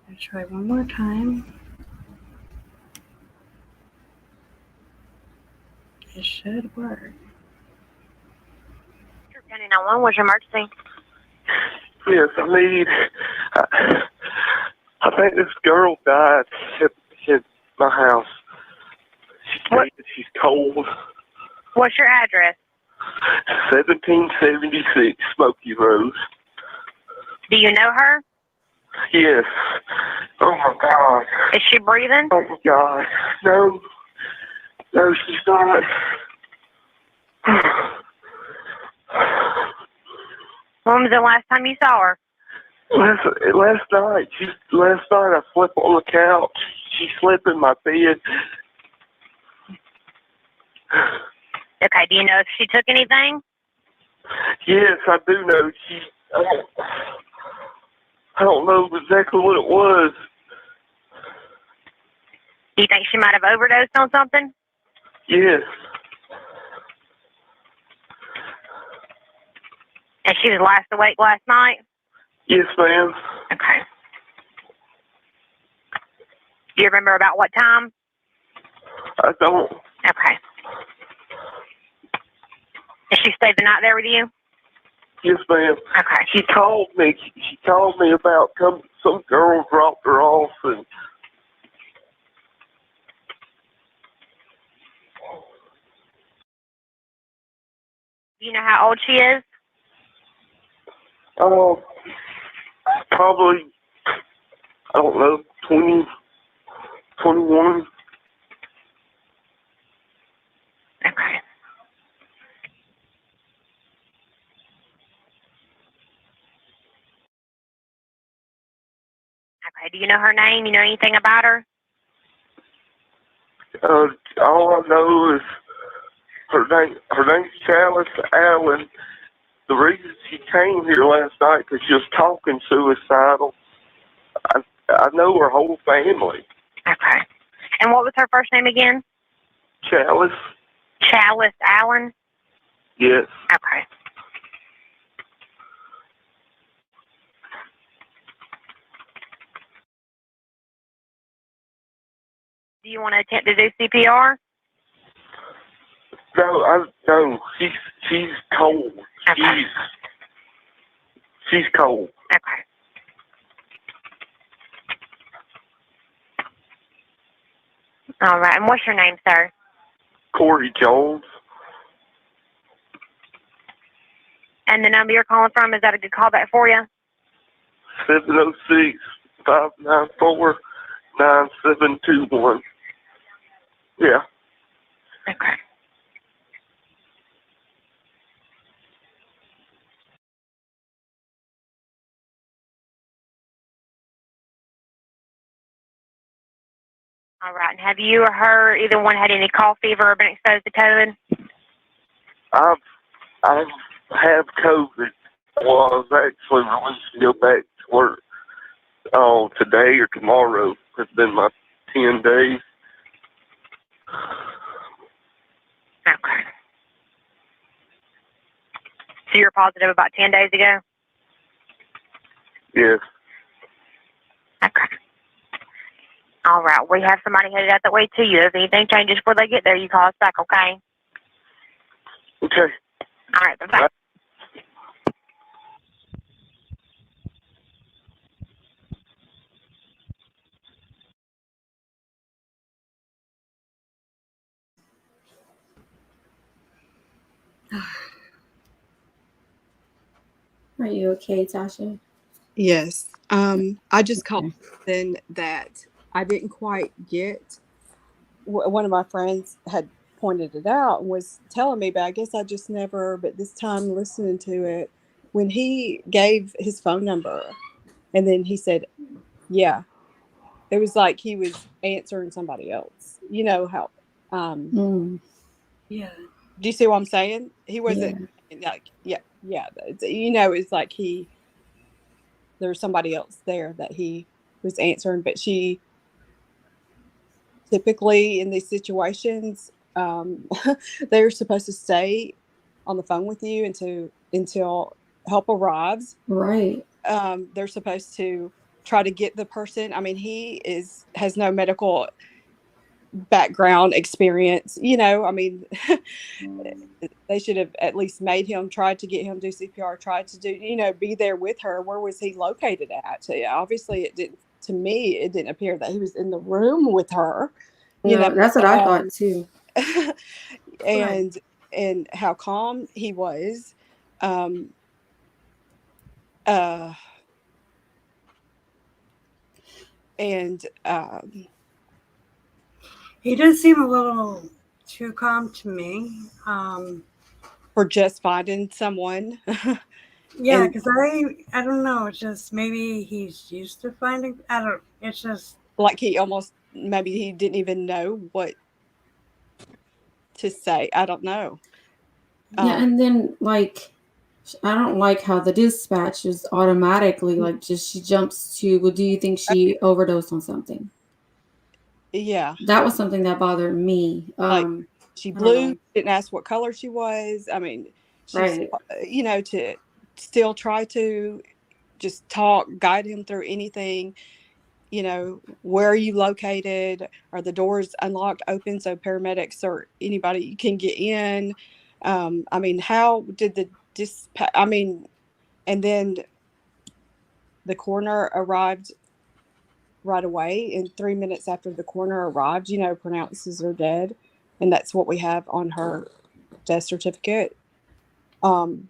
I'll try one more time. It should work. 911 was your emergency. Yes, I think this girl died at my house. She's cold. What's your address? 1776 Smoky Rose. Do you know her? Yes. Oh my God. Is she breathing? Oh my God. No, she's not. When was the last time you saw her? Last night. Last night I slept on the couch. She slept in my bed. Okay, do you know if she took anything? Yes, I do know. I don't know exactly what it was. Do you think she might have overdosed on something? Yes. And she was last awake last night? Yes, ma'am. Okay. Do you remember about what time? I don't. Okay. And she stayed the night there with you? Yes, ma'am. Okay. She called me. She called me about some girl dropped her off and. Do you know how old she is? Oh, probably, I don't know, 20, 21. Okay. Okay, do you know her name? You know anything about her? All I know is her name's Chalice Allen. The reason she came here last night because she was talking suicidal. I know her whole family. Okay. And what was her first name again? Chalice. Chalice Allen? Yes. Okay. Do you want to attempt to do CPR? No. She's cold. Okay. She's cold. Okay. All right. And what's your name, sir? Tori Jones. And the number you're calling from, is that a good callback for you? 706-594-9721. Yeah. Okay. All right. And have you or her, either one, had any cough, fever, or been exposed to COVID? I have COVID. Well, I was actually released to go back to work today or tomorrow. It's been my 10 days. Okay. So you were positive about 10 days ago? Yes. Okay. All right. We have somebody headed out that way to you. If anything changes before they get there, you call us back, okay? Okay. All right. Bye-bye. Are you okay, Tasha? Yes. I just called then that I didn't quite get. One of my friends had pointed it out and was telling me, but I guess I just never. But this time, listening to it, when he gave his phone number, and then he said, "Yeah," it was like he was answering somebody else. You know how? Yeah. Do you see what I'm saying? He wasn't like, yeah. It's like there was somebody else there that he was answering, but she typically in these situations, they're supposed to stay on the phone with you until help arrives. Right. They're supposed to try to get the person. I mean, has no medical background experience, I mean, they should have at least made him, tried to get him to do CPR, tried to do, be there with her. Where was he located at? So, yeah, obviously to me, it didn't appear that he was in the room with her, No, that's what I thought too. and how calm he was. He did seem a little too calm to me. For just finding someone. Yeah, because I don't know. It's just maybe he's used to finding. It's just like maybe he didn't even know what to say. I don't know. Yeah, and then like, I don't like how the dispatch is automatically like she jumps to, well, do you think she overdosed on something? Yeah, that was something that bothered me. Like she blew, didn't ask what color she was. I mean, she's right. To still try to just talk, guide him through anything. Where are you located? Are the doors unlocked, open, so paramedics or anybody can get in? I mean, how did the dispatch? I mean, and then the coroner arrived right away, and 3 minutes after the coroner arrived, pronounces her dead, and that's what we have on her death certificate. And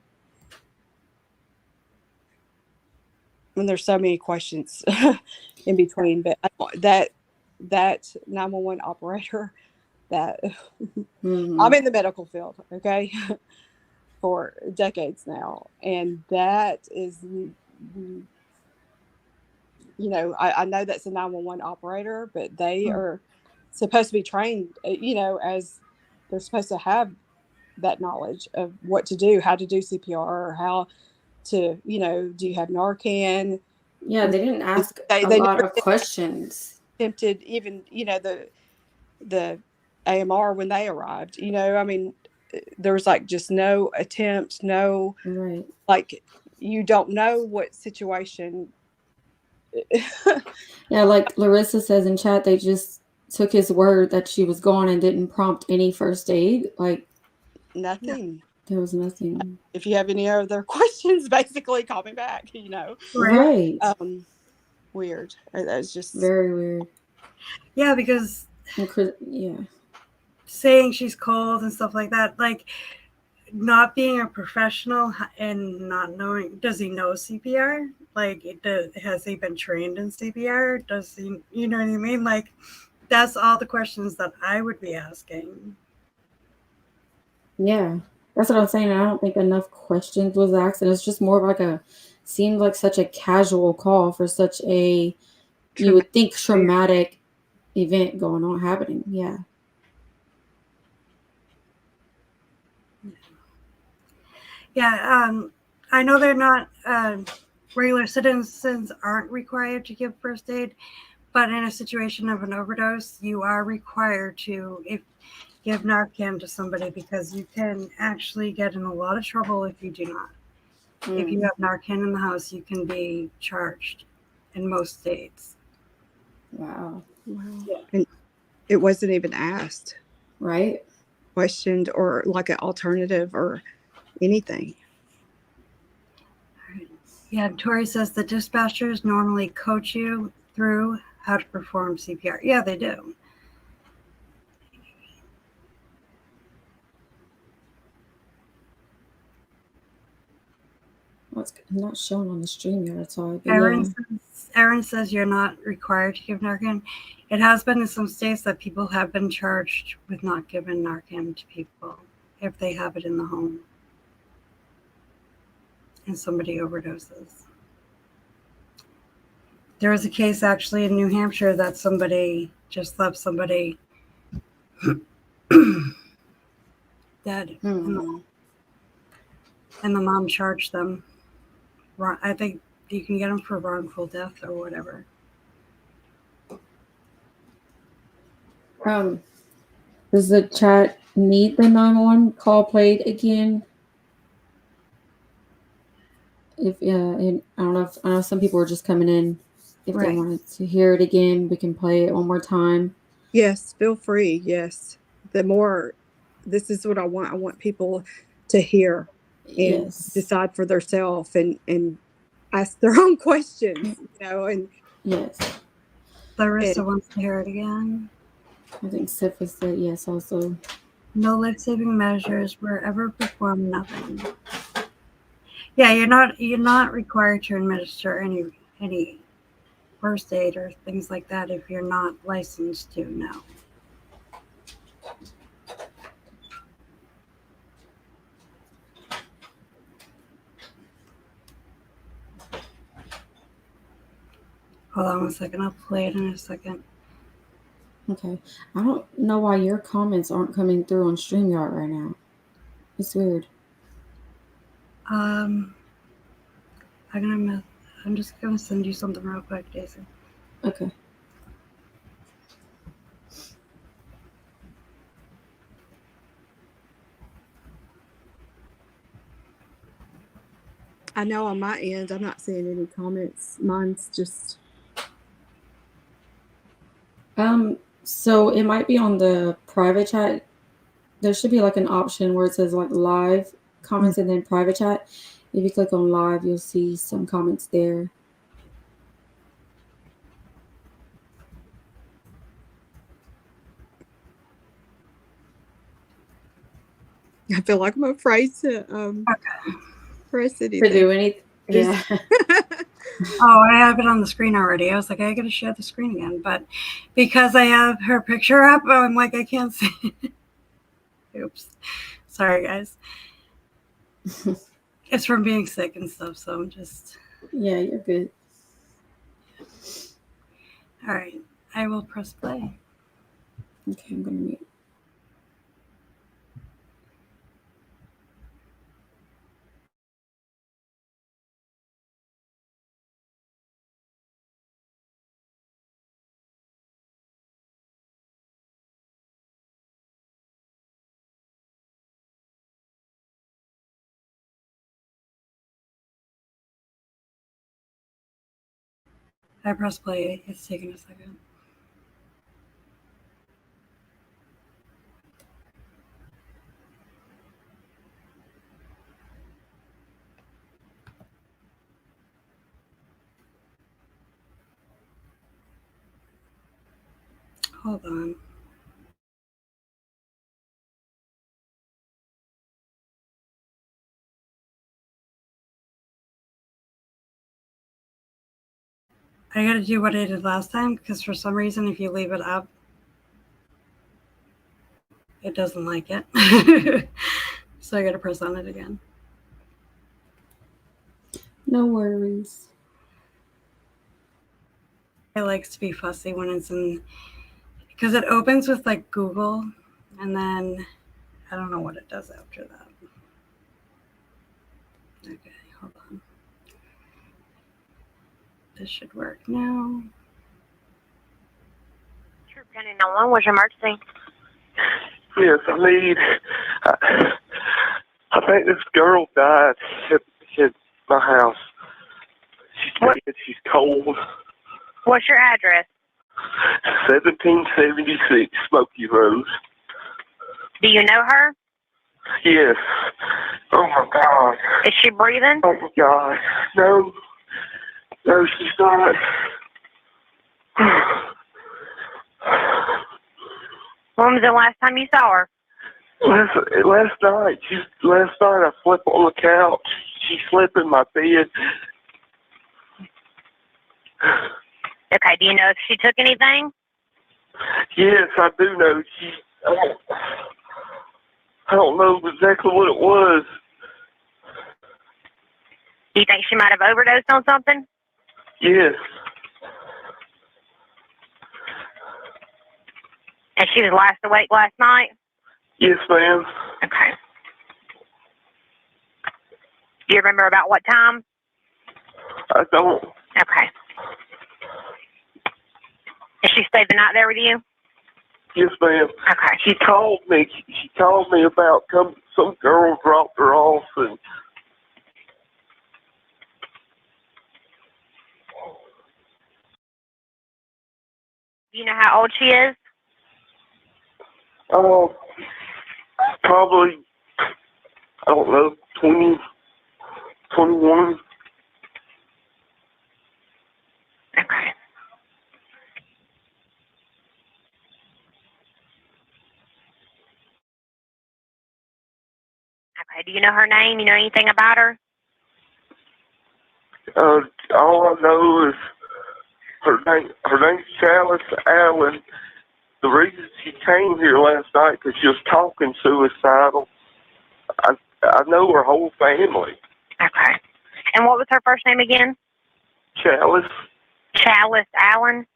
there's so many questions in between, but that 911 operator, that I'm in the medical field, okay, for decades now, and that is, I know that's a 911 operator, but they are supposed to be trained, as they're supposed to have that knowledge of what to do, how to do CPR, or how to, do you have Narcan? Yeah, they didn't ask a lot of questions. Attempted even, the AMR when they arrived, I mean, there was like just no attempt, no, right. Like, you don't know what situation. Yeah, like Larissa says in chat, they just took his word that she was gone and didn't prompt any first aid. Like, nothing. There was nothing. If you have any other questions, basically call me back, Right. Weird. That's just very weird. Yeah, because saying she's cold and stuff like that, like, not being a professional and not knowing, does he know CPR? Like, has he been trained in CPR? Does he, you know what I mean? Like, that's all the questions that I would be asking. Yeah, that's what I'm saying. I don't think enough questions was asked, and it's just more of seemed like such a casual call for such a, you would think, traumatic event happening. Yeah. Yeah, I know they're not, regular citizens aren't required to give first aid, but in a situation of an overdose, you are required to give Narcan to somebody, because you can actually get in a lot of trouble if you do not. If you have Narcan in the house, you can be charged in most states. Wow. Yeah. And it wasn't even asked. Right. Questioned, or like an alternative or anything. Yeah, Tori says the dispatchers normally coach you through how to perform CPR. Yeah, they do. Well, it's not shown on the stream yet. That's all. Erin says you're not required to give Narcan. It has been in some states that people have been charged with not giving Narcan to people if they have it in the home and somebody overdoses. There was a case actually in New Hampshire that somebody just left somebody dead, and the mom charged them. I think you can get them for wrongful death or whatever. Does the chat need the 911 call played again? And I don't know. I know some people are just coming in If they Right. wanted to hear it again, we can play it one more time. Yes, feel free. Yes. The more, this is what I want. I want people to hear and Yes. decide for themselves and ask their own questions, and Yes. Larissa and wants to hear it again. I think Sipha said yes also. No life-saving measures were ever performed. Nothing. Yeah, you're not required to administer any first aid or things like that if you're not licensed to. No. Hold on one second. I'll play it in a second. Okay. I don't know why your comments aren't coming through on StreamYard right now. It's weird. I'm just gonna send you something real quick, Daisy. Okay. I know on my end, I'm not seeing any comments. Mine's just, So it might be on the private chat. There should be like an option where it says like live comments and then private chat. If you click on live, you'll see some comments there. I feel like I'm afraid to press To anything. do anything. Yeah. Oh, I have it on the screen already. I was like, I gotta share the screen again, but because I have her picture up, I'm like, I can't see it. Oops. Sorry, guys. It's from being sick and stuff, so I'm just. Yeah, you're good. All right. I will press play. Okay, I'm gonna mute. I press play. It's taking a second. Hold on. I gotta do what I did last time because for some reason, if you leave it up, it doesn't like it. So I gotta press on it again. No worries. It likes to be fussy when it's in, because it opens with like Google, and then I don't know what it does after that. Okay, hold on. This should work now. Sure, Penny, no one was emergency. Yes, I think this girl died at my house. She's dead. She's cold. What's your address? 1776 Smoky Rose. Do you know her? Yes. Oh my God. Is she breathing? Oh my God. No. No, she's not. When was the last time you saw her? Last night. Last night I slept on the couch. She slept in my bed. Okay, do you know if she took anything? Yes, I do know. I don't know exactly what it was. Do you think she might have overdosed on something? Yes. And she was last awake last night? Yes, ma'am. Okay. Do you remember about what time? I don't. Okay. And she stayed the night there with you? Yes, ma'am. Okay. She called me. She called me about some girl dropped her off and Do you know how old she is? Probably, I don't know, 20, 21. Okay. Okay. Do you know her name? You know anything about her? All I know is her name's Chalice Allen. The reason she came here last night because she was talking suicidal. I know her whole family. Okay. And what was her first name again? Chalice? Chalice Allen?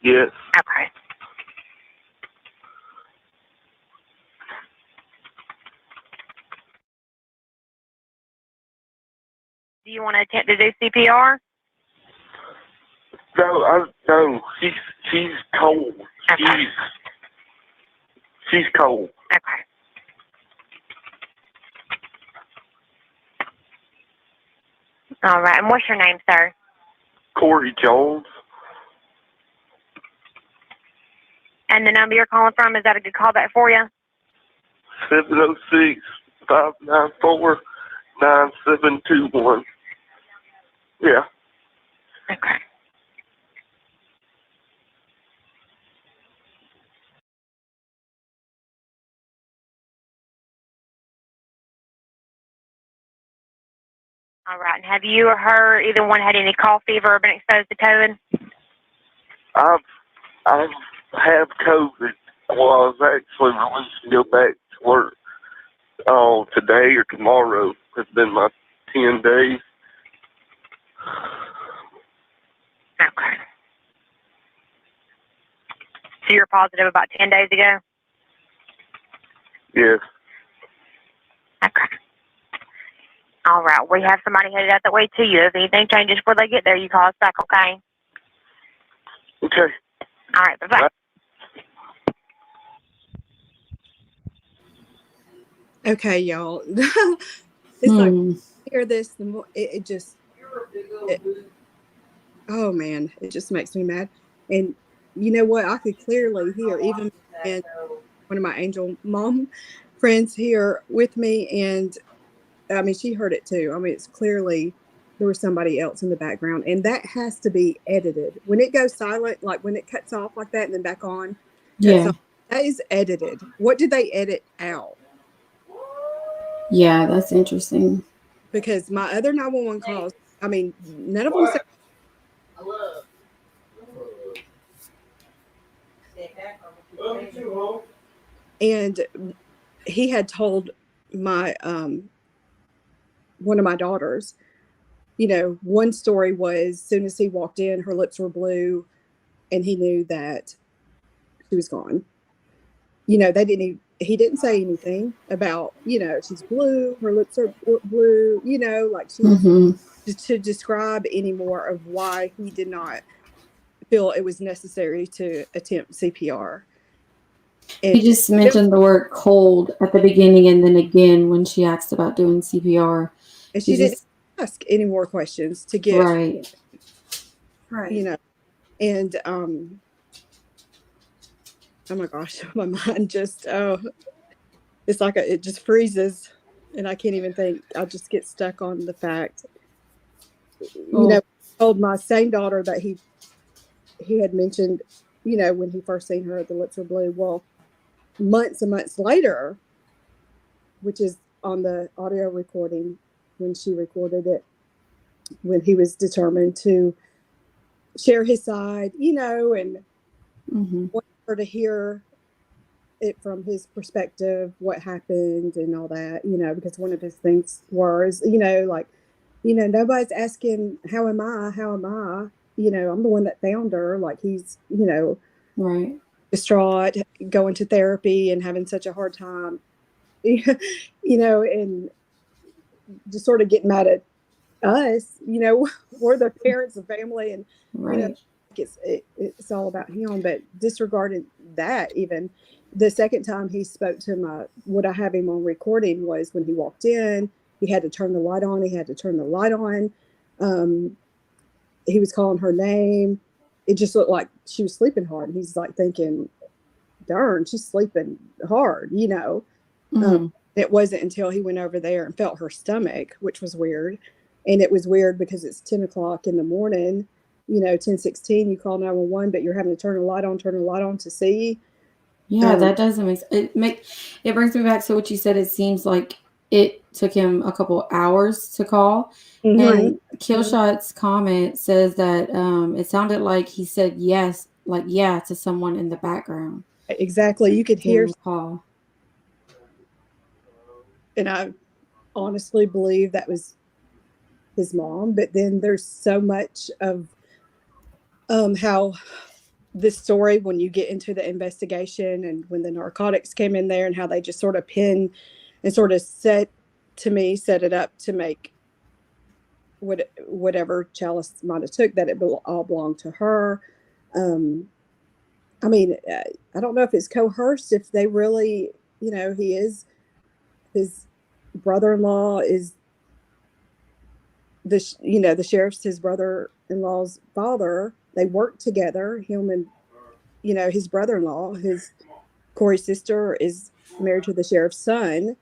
Yes. Okay. Do you want to attempt to do CPR? No, she's cold. Okay. She's cold. Okay. All right. And what's your name, sir? Corey Jones. And the number you're calling from, is that a good callback for you? 706-594-9721. Yeah. Okay. All right. And have you or her, either one, had any cough, fever, or been exposed to COVID? I have COVID. Well, I was actually released to go back to work today or tomorrow. It's been my 10 days. Okay. So you're positive about 10 days ago? Yes. Okay. All right. We have somebody headed out that way to you. If anything changes before they get there, you call us back, okay? Okay. All right. Bye-bye. Bye. Okay, y'all. It's like, hear this, the more it just, oh man, it just makes me mad. And you know what? I could clearly hear, even and one of my angel mom friends here with me, and I mean, she heard it too. I mean, it's clearly there was somebody else in the background, and that has to be edited. When it goes silent, like when it cuts off like that and then back on, Yeah. that is edited. What did they edit out? Yeah, that's interesting. Because my other 911 calls, I mean, none of them said. And he had told my one of my daughters, you know, one story was as soon as he walked in, her lips were blue, and he knew that she was gone. You know, he didn't say anything about, you know, she's blue, her lips are blue, you know, like to describe any more of why he did not feel it was necessary to attempt CPR. And He just mentioned the word cold at the beginning and then again when she asked about doing CPR. And she didn't ask any more questions to get right. You know, and oh my gosh, my mind just it's like it just freezes, and I can't even think. I just get stuck on the fact. You know, I told my same daughter that he had mentioned, you know, when he first seen her, the lips were blue. Well, months and months later, which is on the audio recording when she recorded it, when he was determined to share his side, you know, and want her to hear it from his perspective, what happened and all that, you know, because one of his things was, you know, like, you know, nobody's asking, how am I? You know, I'm the one that found her. Like he's, you know, right, distraught, going to therapy and having such a hard time, you know, and just sort of getting mad at us, you know, we're the parents and family, and you know, it's all about him. But disregarding that, even the second time he spoke to what I have him on recording was when he walked in. He had to turn the light on. He was calling her name, it just looked like she was sleeping hard. And he's like thinking, darn, she's sleeping hard, Mm-hmm. It wasn't until he went over there and felt her stomach, which was weird. And it was weird because it's 10 o'clock in the morning, 10:16, you call 911, but you're having to turn the light on to see. Yeah, that doesn't it brings me back to what you said. It seems like it took him a couple hours to call. Mhm. And Killshot's comment says that it sounded like he said yes, like yeah, to someone in the background Exactly. You could hear, during the call. and I honestly believe that was his mom. But then there's so much of how this story, when you get into the investigation and when the narcotics came in there and how they just sort of pin and sort of set it up to make whatever Chalice might have took, that it all belonged to her. Um, I mean, I don't know if it's coerced, if they really, he is, his brother-in-law is the sheriff's, his brother-in-law's father. They work together, him and, his brother-in-law, Corey's sister is married to the sheriff's son,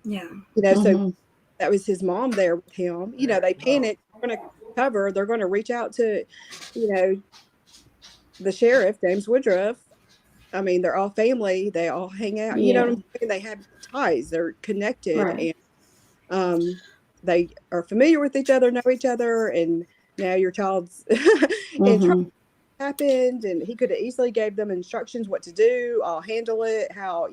Yeah. so Mm-hmm. that was his mom there with him. They panic, they're going to cover, they're going to reach out to, you know, the sheriff, James Woodruff. I mean, they're all family. They all hang out. You know what Yeah, I'm saying? They have ties. They're connected, right. and they are familiar with each other, know each other, and now your child's in trouble Mm-hmm. happened, and he could have easily gave them instructions what to do. I'll handle it. How.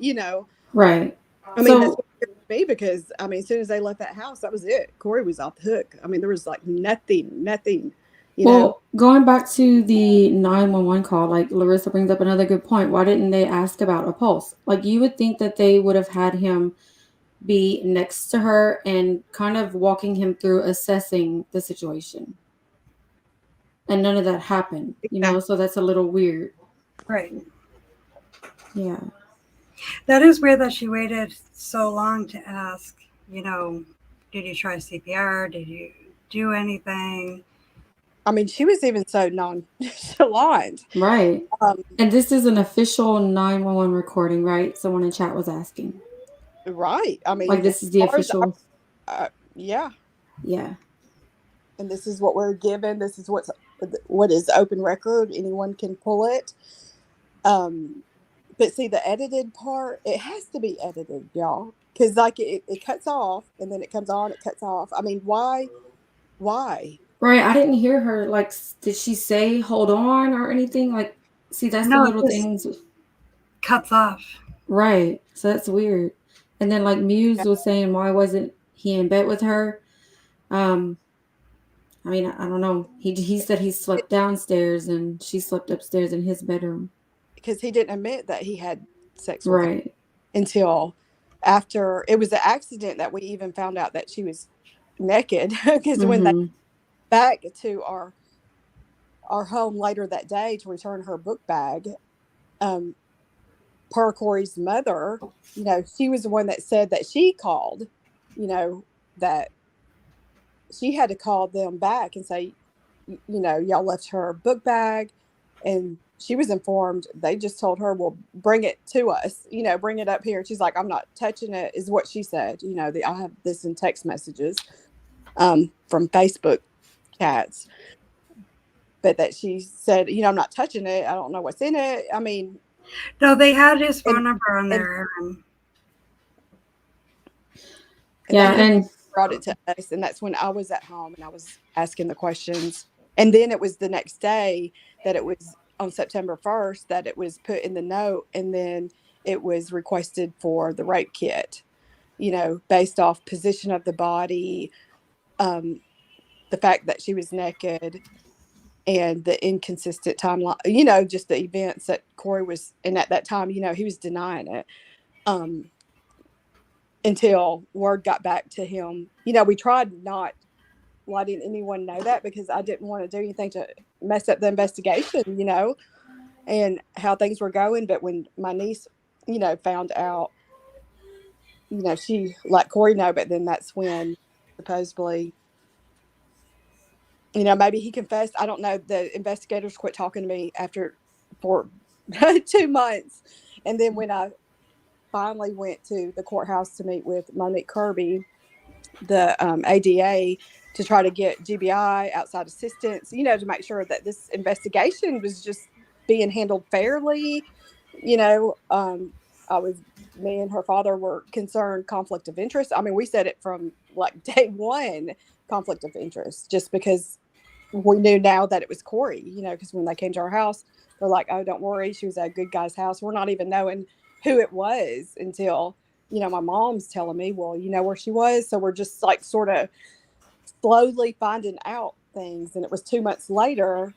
Right. I mean, that's So, what scared me, because I mean, as soon as they left that house, that was it. Corey was off the hook. I mean, there was like nothing. You know, well, going back to the 911 call, like Larissa brings up another good point. Why didn't they ask about a pulse? Like you would think that they would have had him be next to her and kind of walking him through assessing the situation. And none of that happened, exactly. so that's a little weird. Right. Yeah. That is weird that she waited so long to ask, did you try CPR? Did you do anything? I mean, she was even so nonchalant. Right. Um, And this is an official 911 recording, right? Someone in chat was asking. right. I Like mean, as this is the far as official. yeah, Yeah. and this is what we're given. This is what is open record. Anyone can pull it. But see, the edited part, it has to be edited, y'all, because like it cuts off and then it comes on. It cuts off. I mean, why? Why? Right. I didn't hear her. Like, did she say hold on or anything? Like, see, that's the No, it little just things. cuts off. Right. So that's weird. And then, like, Muse was saying, why wasn't he in bed with her? Um, I mean, I don't know. He said he slept downstairs and she slept upstairs in his bedroom. Because he didn't admit that he had sex with her Right. until after it was an accident that we even found out that she was naked. Because when they Mm-hmm. back to our home later that day to return her book bag, um, per Corey's mother, she was the one that said that she called, that she had to call them back and say, y'all left her book bag. And she was informed. They just told her, well, bring it to us, bring it up here. And she's like, I'm not touching it, is what she said. I have this in text messages from Facebook chats. But that she said, I'm not touching it. I don't know what's in it. I mean, No, they had his phone and, number on and, there. and then Yeah. he And brought it to us. And that's when I was at home and I was asking the questions. And then it was the next day that it was on September 1st that it was put in the note. And then it was requested for the rape kit, based off position of the body, the fact that she was naked, and the inconsistent timeline, just the events that Corey was in at that time, he was denying it until word got back to him. We tried not letting anyone know that because I didn't want to do anything to mess up the investigation, and how things were going. But when my niece, found out, she let Corey know, but then that's when supposedly maybe he confessed. I don't know. The investigators quit talking to me for 2 months. And then when I finally went to the courthouse to meet with Monique Kirby, the ADA, to try to get GBI, outside assistance, to make sure that this investigation was just being handled fairly. Me and her father were concerned conflict of interest. I mean, we said it from like day one, conflict of interest, just because we knew now that it was Corey, because when they came to our house, they're like, oh, don't worry, she was at a good guy's house. We're not even knowing who it was until, my mom's telling me, well, you know where she was. So we're just like sort of slowly finding out things. And it was 2 months later,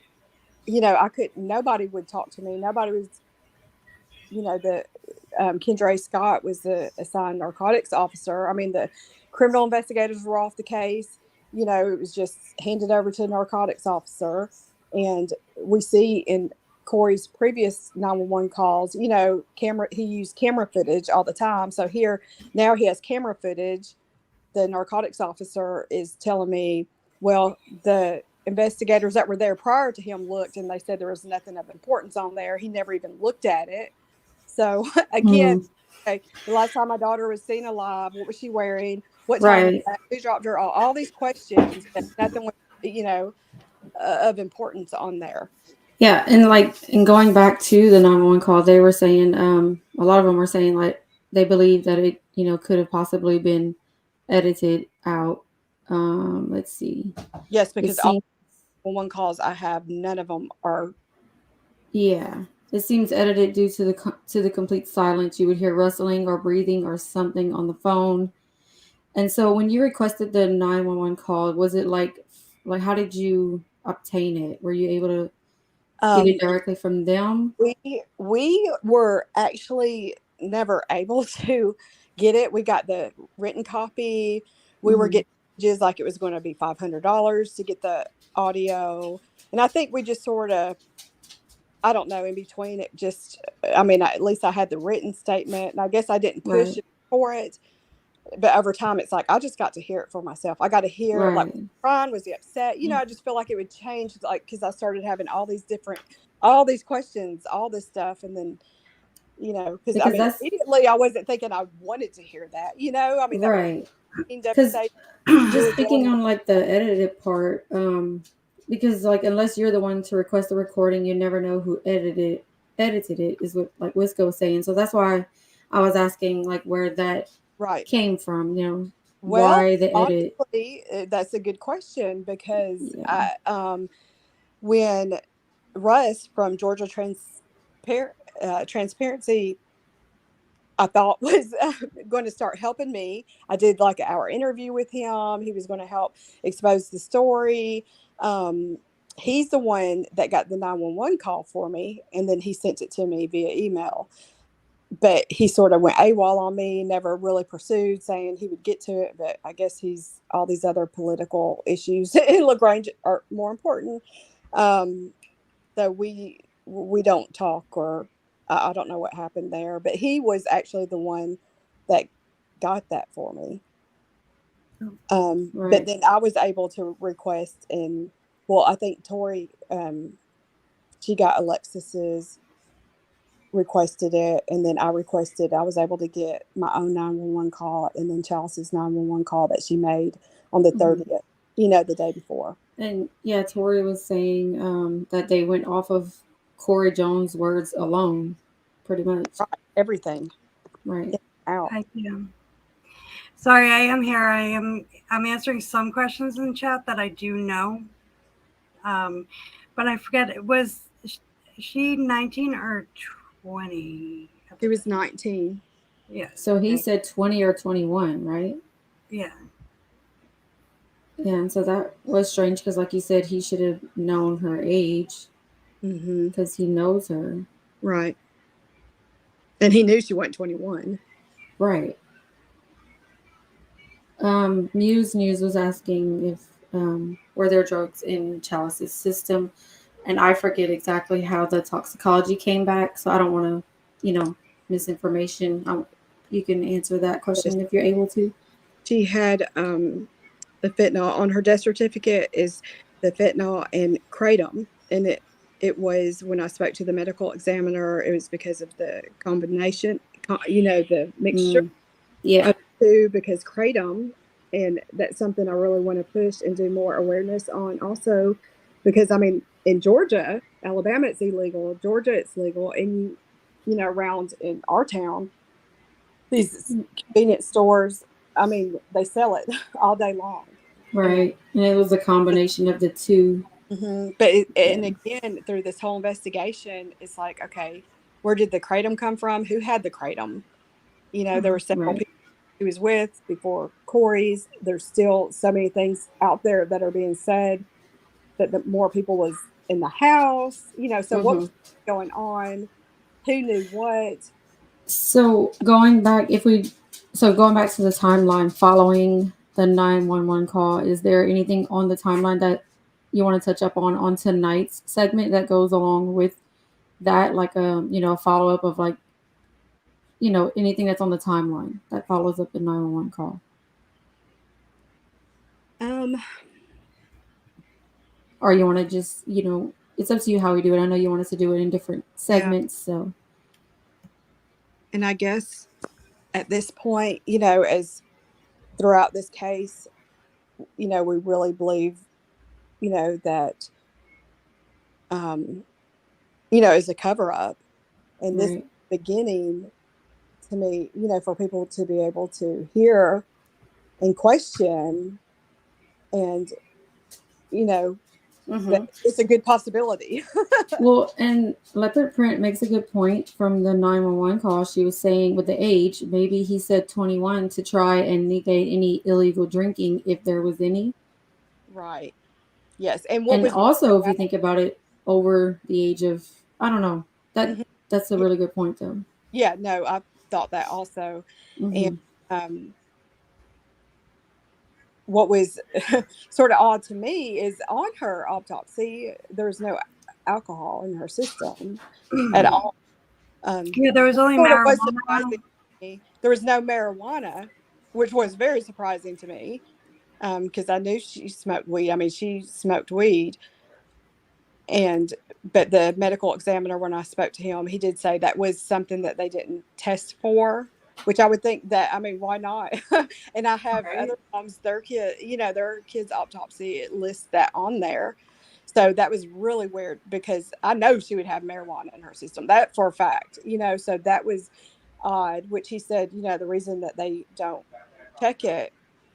nobody would talk to me. Nobody was, the Kendra Scott was the assigned narcotics officer. I mean, the criminal investigators were off the case. It was just handed over to a narcotics officer. And we see in Corey's previous 911 calls, he used camera footage all the time. So now he has camera footage. The narcotics officer is telling me, well, the investigators that were there prior to him looked, and they said there was nothing of importance on there. He never even looked at it. So again, okay, the last time my daughter was seen alive, what was she wearing? What time was that? Who dropped her? All these questions, but nothing was, of importance on there. Yeah, and going back to the 911 call, they were saying, a lot of them were saying like they believe that it, could have possibly been edited out. Let's see. Yes, because all 911 calls I have, none of them are. Yeah, it seems edited due to the complete silence. You would hear rustling or breathing or something on the phone. And so when you requested the 911 call, was it like how did you obtain it? Were you able to get it directly from them? We were actually never able to get it. We got the written copy. We were getting just like it was going to be $500 to get the audio. And I think we just sort of, I don't know, in between it just, I mean, at least I had the written statement, and I guess I didn't push it for it. But over time, it's like, I just got to hear it for myself. I got to hear, like, Brian, was he upset? I just feel like it would change, like, because I started having all these questions, all this stuff. And then, because I mean, immediately I wasn't thinking I wanted to hear that, I mean, right. Because just speaking on like the edited part, because like unless you're the one to request the recording, you never know who edited it, is what like Wisco was saying. So that's why I was asking like where that came from, why the edit. Honestly, that's a good question, because when Russ from Georgia Transparency, I thought was going to start helping me. I did like our interview with him. He was going to help expose the story. He's the one that got the 911 call for me, and then he sent it to me via email. But he sort of went AWOL on me, never really pursued, saying he would get to it. But I guess all these other political issues in LaGrange are more important. So we don't talk, or I don't know what happened there. But he was actually the one that got that for me. But then I was able to request, and I think Tori, she got Alexis's, requested it, and then I was able to get my own 911 call, and then Chalice's 911 call that she made on the 30th, the day before. And yeah, Tori was saying that they went off of Corey Jones' words alone, pretty much. Everything. Right. Out. Thank you. Sorry, I am here. I'm answering some questions in the chat that I do know. But I forget, was she 19 or 20? He was 19. Yeah. So he said 20 or 21, right? Yeah. Yeah, and so that was strange because, like you said, he should have known her age because he knows her. Right. And he knew she wasn't 21. Right. Muse News was asking if were there drugs in Chalice's system, and I forget exactly how the toxicology came back, so I don't want to, misinformation. You can answer that question if you're able to. She had the fentanyl on her death certificate is the fentanyl and kratom. And it was, when I spoke to the medical examiner, it was because of the combination, the mixture Yeah. of the two, because kratom, and that's something I really want to push and do more awareness on also, because I mean, in Georgia, Alabama it's illegal, Georgia it's legal, and around in our town, these convenience stores, I mean, they sell it all day long. Right. And it was a combination of the two. But Yeah. and again, through this whole investigation, it's like, okay, where did the kratom come from? Who had the kratom? There were several Right. people he was with before Corey's. There's still so many things out there that are being said that the more people was in the house. So what was going on? Who knew what? So going back to the timeline following the 911 call, is there anything on the timeline that you want to touch up on tonight's segment that goes along with that, like a follow up of, like, anything that's on the timeline that follows up the 911 call? Um, Or you want to just, it's up to you how we do it. I know you want us to do it in different yeah, segments, so. and I guess at this point, as throughout this case, we really believe, that, um, is a cover up, and this Right. beginning to me, for people to be able to hear and question, and that it's a good possibility. Well, and Leopard Print makes a good point from the 911 call. She was saying with the age, maybe he said 21 to try and negate any illegal drinking if there was any. Right. Yes. And what And was also, if you think about it, over the age of, I don't know, Mhm. that's a Yeah, really good point, though. yeah, no, I thought that also. And Hmm. um, what was sort of odd to me is on her autopsy, there's no alcohol in her system at all. Yeah, there was only Sort of was marijuana. surprising to me. There was no marijuana, which was very surprising to me, because I knew she smoked weed. I mean, she smoked weed, and but the medical examiner, when I spoke to him, he did say that was something that they didn't test for, which I would think that, I mean, why not? And I have other moms, their kids autopsy, it lists that on there. So that was really weird, because I know she would have marijuana in her system, that for a fact. So that was odd, which he said, the reason that they don't check it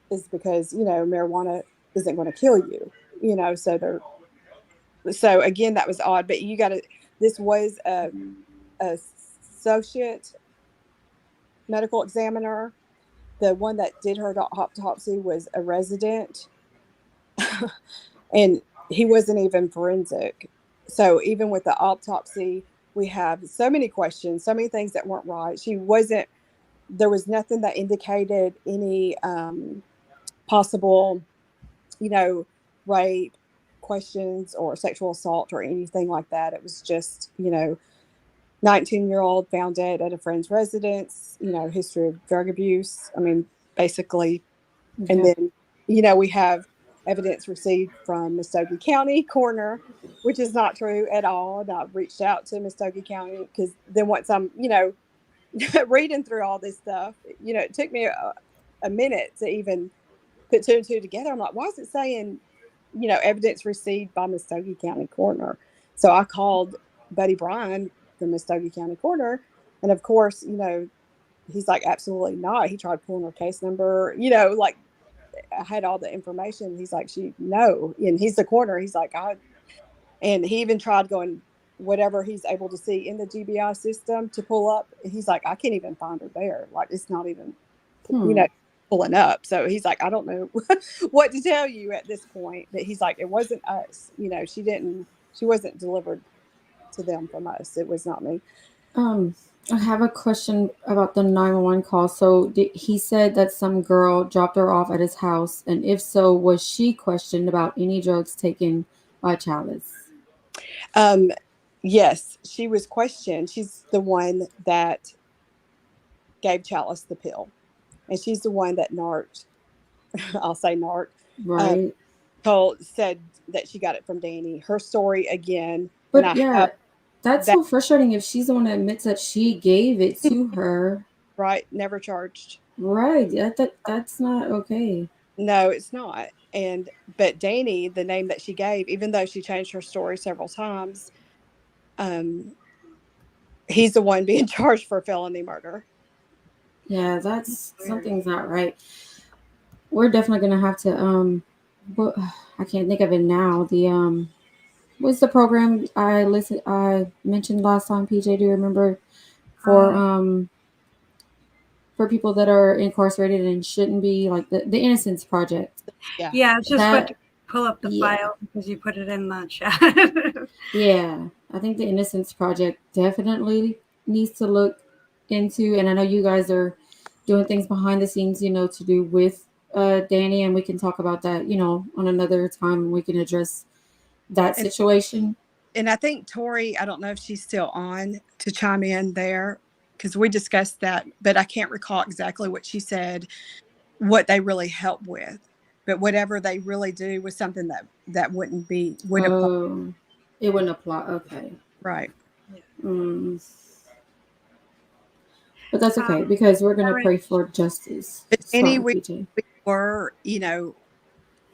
is because, marijuana isn't going to kill you. So again, that was odd, but this was a associate medical examiner. The one that did her autopsy was a resident, and he wasn't even forensic. So even with the autopsy, we have so many questions, so many things that weren't right. There was nothing that indicated any possible, you know, rape questions or sexual assault or anything like that. It was just, 19-year-old found dead at a friend's residence, history of drug abuse. I mean, basically. And Okay. then, we have evidence received from Muskogee County coroner, which is not true at all. And I've reached out to Muskogee County, because then once I'm, reading through all this stuff, it took me a minute to even put two and two together. I'm like, why is it saying, evidence received by Muskogee County coroner? So I called Buddy Bryan, the Muskogee County coroner, and of course, he's like, absolutely not. He tried pulling her case number, like I had all the information. He's like, no, and he's the coroner. He's like, and he even tried going whatever he's able to see in the GBI system to pull up. He's like, I can't even find her there. Like, it's not even, pulling up. So he's like, I don't know what to tell you at this point. But he's like, it wasn't us. She wasn't delivered to them from us. It was not me. I have a question about the 911 call. So he said that some girl dropped her off at his house, and if so, was she questioned about any drugs taken by Chalice? Yes, she was questioned. She's the one that gave Chalice the pill, and she's the one that narked. I'll say narc. Right. said that she got it from Danny. Her story again, and But I yeah, have that's that so frustrating if she's the one that admits that she gave it to her. right, never charged. Right. That's not okay. No, it's not. And but Danny, the name that she gave, even though she changed her story several times, um, he's the one being charged for felony murder. Yeah, that's something's not right. We're definitely gonna have to but I can't think of it now. The what's the program I mentioned last time, PJ, do you remember? For Um, for people that are incarcerated and shouldn't be, like the Innocence Project. Yeah. yeah, it's just what That to pull up the yeah. file because you put it in the chat. Yeah. I think the Innocence Project definitely needs to look into, and I know you guys are doing things behind the scenes, to do with Danny, and we can talk about that, on another time. We can address that And situation. and I think Tori, I don't know if she's still on to chime in there because we discussed that, but I can't recall exactly what she said, what they really help with. But whatever they really do was something that would apply. Oh, it wouldn't apply. Okay. Right. Mm. But that's um, okay because we're gonna all right. pray for justice. But Danny, Sorry, PJ. we were,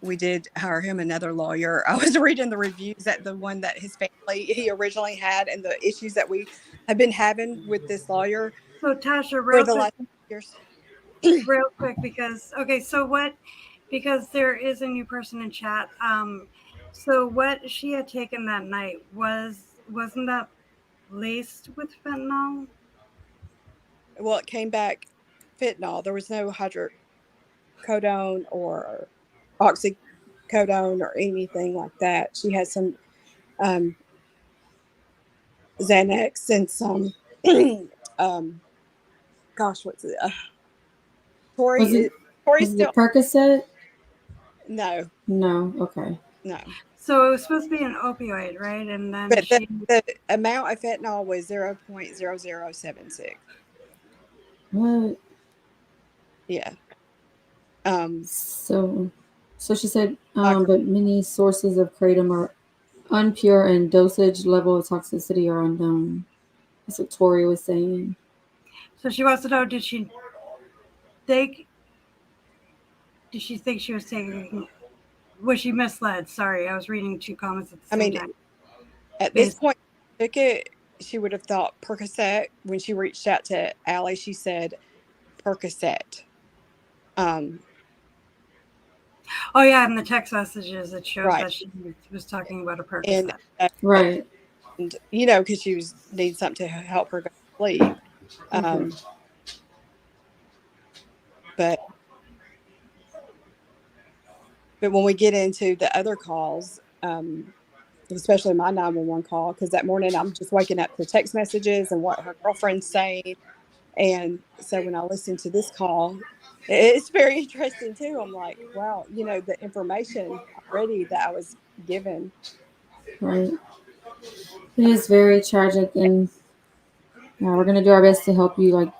we did hire him another lawyer. I was reading the reviews at the one that his family he originally had and the issues that we have been having with this lawyer So Tasha, for the last years. real quick, because okay, so what? Because there is a new person in chat. So what she had taken that night wasn't that laced with fentanyl? Well, it came back fentanyl. There was no hydrocodone or oxycodone or anything like that. She had some um, Xanax and some, um, gosh, what's it? Tori Was it is Tori's was it the still Percocet? no, No. Okay. no. So it was supposed to be an opioid, right? And then But she. the amount of fentanyl was 0.0076. What? Yeah. So, so she said, Like, but many sources of kratom are unpure and dosage level of toxicity are unknown. That's what Tori was saying. So she wants to know: think? Did she think she was taking? Was she misled? Sorry, I was reading two comments at the I same mean, time. at this point, took it. She would have thought Percocet. When she reached out to Allie, she said Percocet. Oh yeah, in the text messages it shows Right. that she was talking about a And, Percocet. Right. and because she was needing something to help her go to sleep. Okay. But when we get into the other calls, especially my 911 call, because that morning I'm just waking up to text messages and what her girlfriend's saying. And so when I listen to this call, it's very interesting too. I'm like, wow, the information already that I was given. Right. It is very tragic, and yeah, we're gonna do our best to help you, like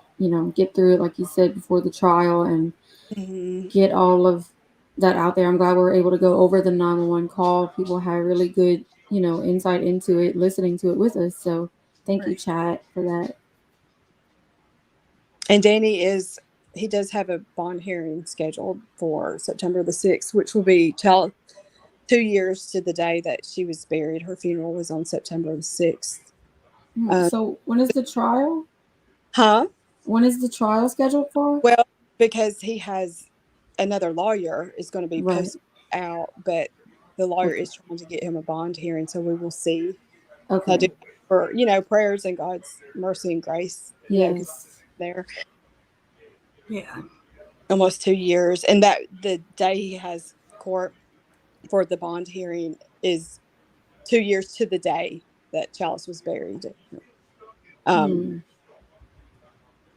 get through it, like you said before the trial, and Mm-hmm. get all of that out there. I'm glad we were able to go over the 911 call. People had really good, insight into it, listening to it with us. So thank you, Right. chat, for that. And Danny he does have a bond hearing scheduled for September the 6th, which will be 2 years to the day that she was buried. Her funeral was on September the 6th. So when is the trial? Huh? When is the trial scheduled for? Well, because he has another lawyer is going to be Right. posted out, but the lawyer Okay. is trying to get him a bond hearing, so we will see. I do Okay. for prayers and God's mercy and grace. Because Yes. there Yeah. almost 2 years, and that the day he has court for the bond hearing is 2 years to the day that Chalice was buried. Hmm.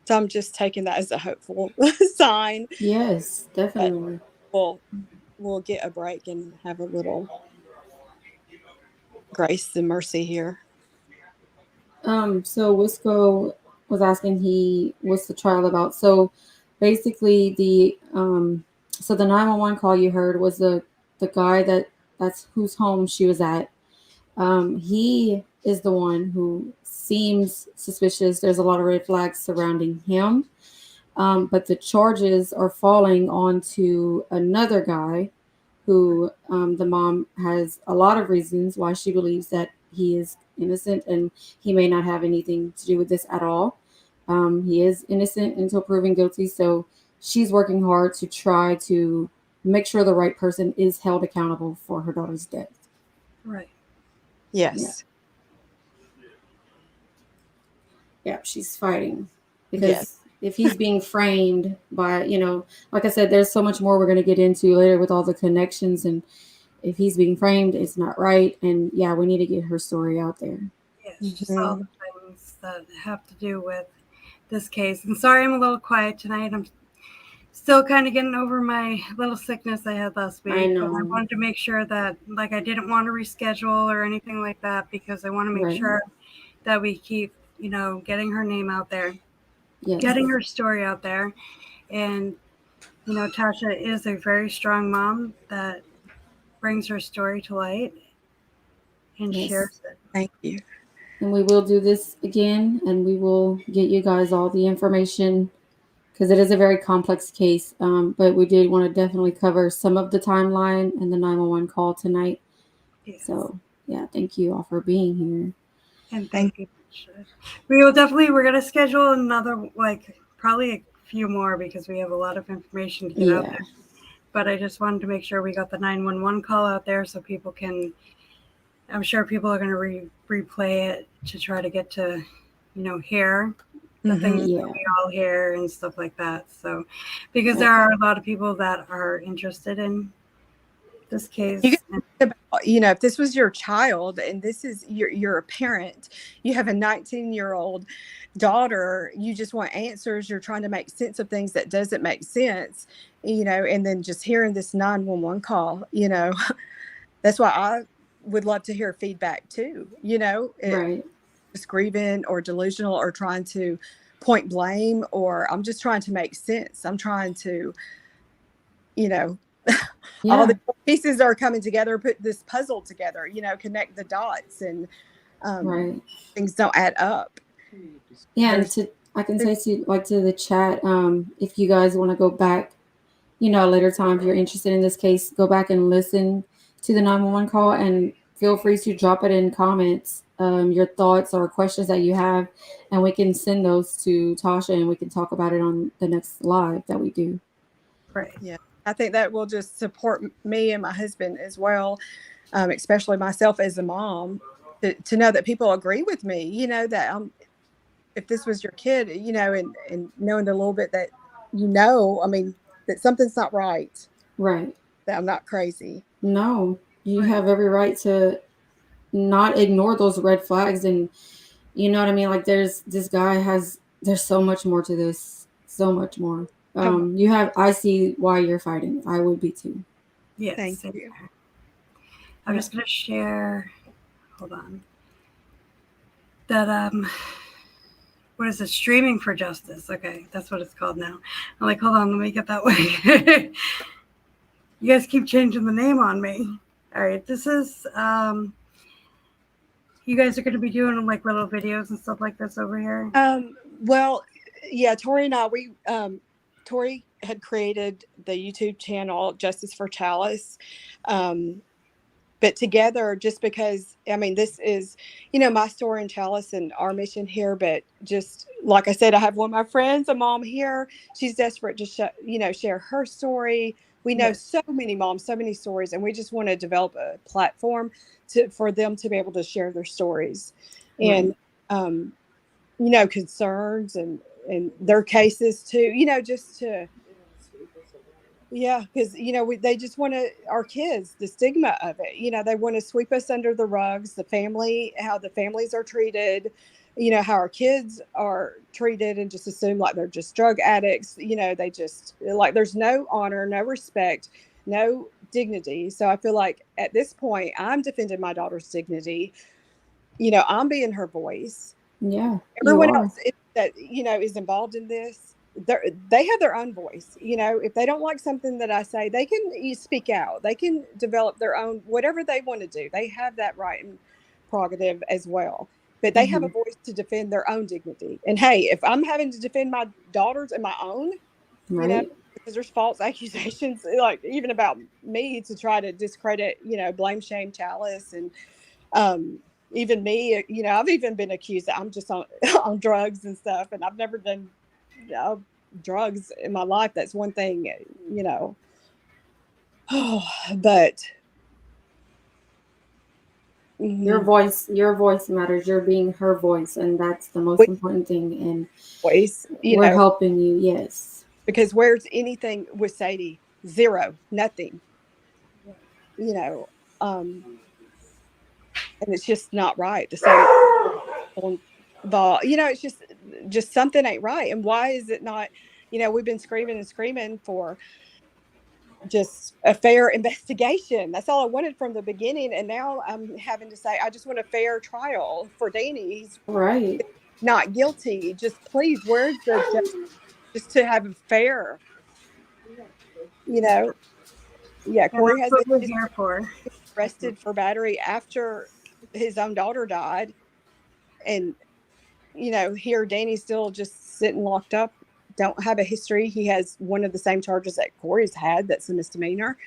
So I'm just taking that as a hopeful sign Yes, that definitely. we'll get a break and have a little grace and mercy here. So Wisco was asking what's the trial about? So basically so the 911 call you heard was the the guy that's whose home she was at, he is the one who seems suspicious. There's a lot of red flags surrounding him. But the charges are falling onto another guy who the mom has a lot of reasons why she believes that he is innocent and he may not have anything to do with this at all. He is innocent until proven guilty. So she's working hard to try to make sure the right person is held accountable for her daughter's death. Right. Yes. Yeah, she's fighting because Yes. if he's being framed by, like I said, there's so much more we're going to get into later with all the connections, and if he's being framed, it's not right. And yeah, we need to get her story out there. Yes, just all the things that have to do with this case. And sorry, I'm a little quiet tonight. I'm still kind of getting over my little sickness I had last week. I know. But I wanted to make sure that, I didn't want to reschedule or anything like that, because I want to make sure that we keep, getting her name out there, getting her story out there. And, Tasha is a very strong mom that brings her story to light and shares it. Thank you. And we will do this again, and we will get you guys all the information because it is a very complex case. But we did want to definitely cover some of the timeline and the 911 call tonight. Yes. So, yeah, thank you all for being here. And thank you. We're going to schedule another, probably a few more, because we have a lot of information to get out there. But I just wanted to make sure we got the 911 call out there so people can, I'm sure people are going to replay it to try to get to, hear the things that we all hear and stuff like that. So, because there are a lot of people that are interested in this case. If this was your child and this is you're a parent, you have a 19-year-old daughter, you just want answers, you're trying to make sense of things that doesn't make sense, and then just hearing this 911 call, that's why I would love to hear feedback too, right. Just grieving or delusional or trying to point blame, or I'm just trying to make sense. I'm trying to, all the pieces are coming together, put this puzzle together, connect the dots, and things don't add up. Yeah, and I can say to the chat, if you guys want to go back, a later time, if you're interested in this case, go back and listen to the 911 call, and feel free to drop it in comments, your thoughts or questions that you have, and we can send those to Tasha, and we can talk about it on the next live that we do. Right. Yeah. I think that will just support me and my husband as well, especially myself as a mom, to know that people agree with me, that if this was your kid, and knowing a little bit that, that something's not right. Right. That I'm not crazy. No, you have every right to not ignore those red flags. And you know what I mean? Like there's so much more to this, so much more. I see why you're fighting. I would be too. Yes. Thank you. I'm just going to share, hold on, that, what is it? Streaming for Justice. Okay. That's what it's called now. I'm like, hold on, let me get that way. You guys keep changing the name on me. All right. This is, you guys are going to be doing little videos and stuff like this over here. Well, yeah, Tori and I, Tori had created the YouTube channel Justice for Chalice. But together, just because, this is, my story in Chalice and our mission here. But just like I said, I have one of my friends, a mom here. She's desperate to, share her story. We know so many moms, so many stories, and we just want to develop a platform for them to be able to share their stories and, concerns and their cases too, just to, because, they just want our kids, the stigma of it, they want to sweep us under the rugs, how the families are treated, how our kids are treated, and just assume like they're just drug addicts, they just there's no honor, no respect, no dignity. So I feel like at this point, I'm defending my daughter's dignity. I'm being her voice. Yeah. Everyone else that, is involved in this, they have their own voice. You know, if they don't like something that I say, they can speak out. They can develop their own, whatever they want to do. They have that right and prerogative as well. But they have a voice to defend their own dignity. And hey, if I'm having to defend my daughters and my own, you know, because there's false accusations, like even about me, to try to discredit, you know, blame, shame, Chalice, and even me, you know, I've even been accused that I'm just on on drugs and stuff, and I've never done drugs in my life. That's one thing, you know. But your voice matters. You're being her voice, and that's the most important thing. And voice, we're helping you. Yes. Because where's anything with Sadie? Zero, nothing. You know, and it's just not right to say, you know, it's just something ain't right. And why is it not? You know, we've been screaming and screaming for just a fair investigation. That's all I wanted from the beginning, and now I'm having to say I just want a fair trial for Danny. He's not guilty. Just please, where's the justice? Just to have a fair, you know. Yeah, Corey has what we're here for. Arrested for battery after his own daughter died, and you know, here Danny's still just sitting locked up. Don't have a history. He has one of the same charges that Corey's had. That's a misdemeanor.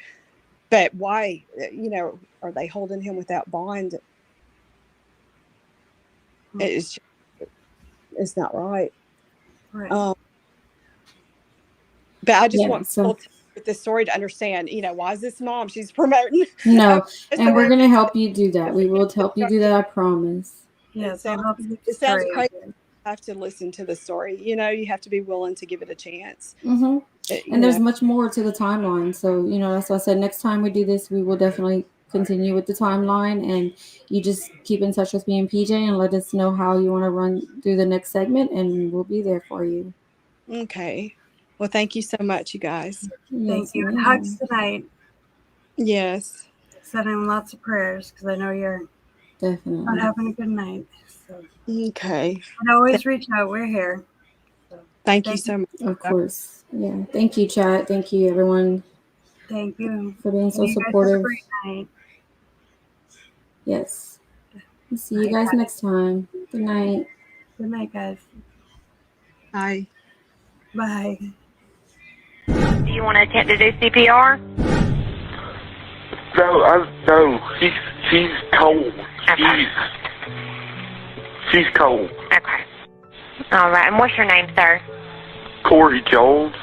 But why, you know, are they holding him without bond? It's not right. Right. But I just want people with this story to understand, you know, why is this mom? She's promoting. No, and we're going to help you do that. We will help you do that, I promise. Yeah, it sounds crazy. You have to listen to the story. You know, you have to be willing to give it a chance. And there's much more to the timeline. So, you know, that's why I said next time we do this, we will definitely continue with the timeline. And you just keep in touch with me and PJ and let us know how you want to run through the next segment, and we'll be there for you. Okay. Well, thank you so much, you guys. Thank you. And hugs tonight. Yes. Sending lots of prayers, because I know you're not having a good night. So. Okay. And always reach out. We're here. So, thank you so much. Of course. Yeah. Thank you, chat. Thank you, everyone. Thank you for being so supportive. Have a great night. Yes. We'll see you guys next time. Good night. Good night, guys. Bye. Bye. Do you want to attempt to do CPR? No, she's cold. Okay. She's cold. Okay. All right. And what's your name, sir? Corey Jones.